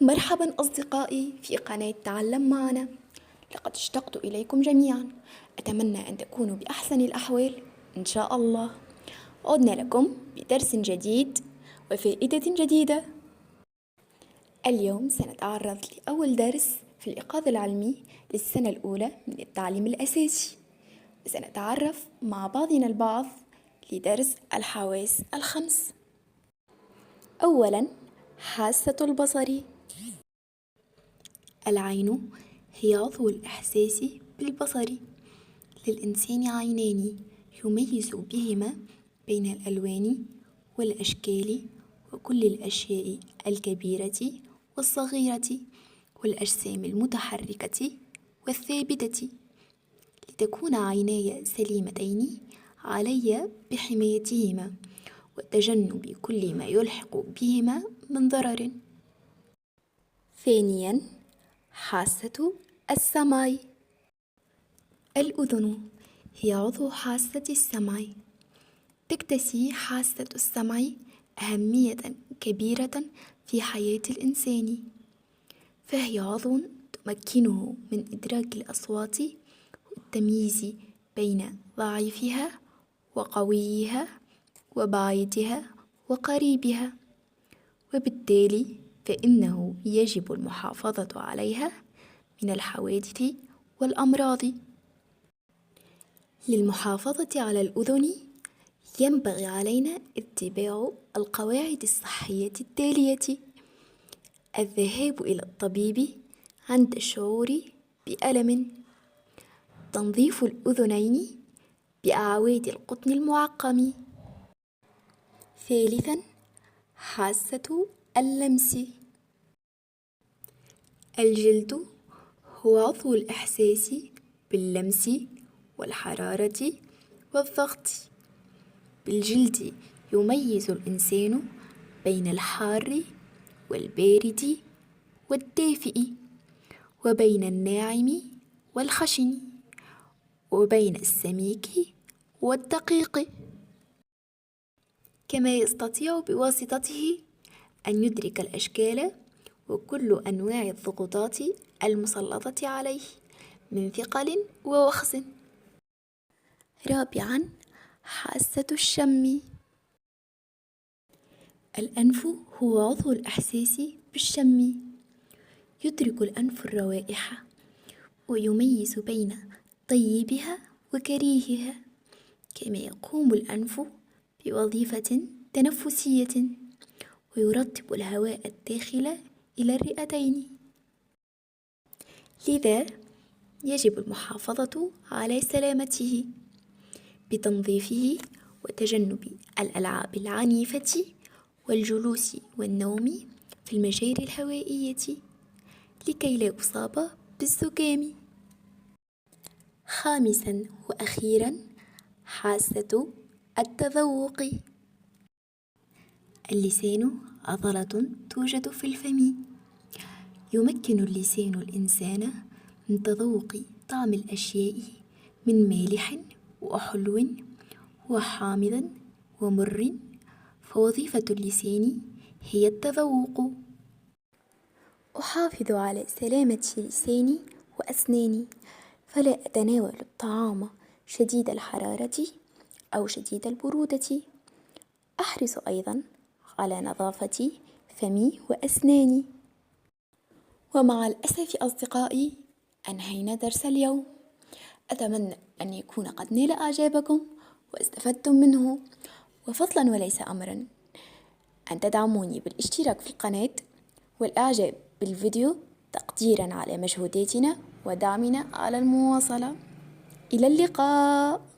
مرحبا أصدقائي في قناة تعلم معنا. لقد اشتقت إليكم جميعا. أتمنى أن تكونوا بأحسن الأحوال إن شاء الله. عدنا لكم بدرس جديد وفائدة جديدة. اليوم سنتعرض لأول درس في الإيقاظ العلمي للسنة الأولى من التعليم الأساسي، وسنتعرف مع بعضنا البعض لدرس الحواس الخمس. أولا، حاسة البصر. العين هي عضو الإحساس بالبصر. للإنسان عينان يميز بهما بين الألوان والأشكال وكل الأشياء الكبيرة والصغيرة والأجسام المتحركة والثابتة. لتكون عيناي سليمتين علي بحمايتهما وتجنب كل ما يلحق بهما من ضرر. ثانيا، حاسة السمع. الأذن هي عضو حاسة السمع. تكتسي حاسة السمع أهمية كبيرة في حياة الإنسان، فهي عضو تمكنه من إدراك الأصوات والتمييز بين ضعيفها وقويها وبعيدها وقريبها، وبالتالي فإنه يجب المحافظة عليها من الحوادث والأمراض. للمحافظة على الأذن ينبغي علينا اتباع القواعد الصحية التالية: الذهاب إلى الطبيب عند الشعور بألم، تنظيف الأذنين بأعواد القطن المعقم. ثالثا، حاسة اللمس. الجلد هو عضو الإحساس باللمس والحرارة والضغط. بالجلد يميز الإنسان بين الحار والبارد والدافئ، وبين الناعم والخشن، وبين السميك والدقيق. كما يستطيع بواسطته أن يدرك الأشكال وكل أنواع الضغوطات المسلطة عليه من ثقل ووخز. رابعا، حاسة الشم. الأنف هو عضو الإحساس بالشم. يدرك الأنف الروائح ويميز بين طيبها وكريهها، كما يقوم الأنف بوظيفة تنفسية ويرطب الهواء الداخل إلى الرئتين. لذا يجب المحافظة على سلامته بتنظيفه وتجنب الألعاب العنيفة والجلوس والنوم في المجاري الهوائية لكي لا يصاب بالزكام. خامسا وأخيرا، حاسة التذوق. اللسان عضلة توجد في الفم. يمكن اللسان الإنسان من تذوق طعم الأشياء من مالح وحلو وحامض ومر، فوظيفة اللسان هي التذوق. أحافظ على سلامة لساني وأسناني، فلا أتناول الطعام شديد الحرارة أو شديد البرودة. أحرص أيضا على نظافة فمي وأسناني. ومع الأسف أصدقائي، أنهينا درس اليوم. أتمنى أن يكون قد نال إعجابكم واستفدتم منه، وفضلا وليس أمرا أن تدعموني بالاشتراك في القناة والإعجاب بالفيديو تقديرا على مجهوداتنا ودعمنا على المواصلة. إلى اللقاء.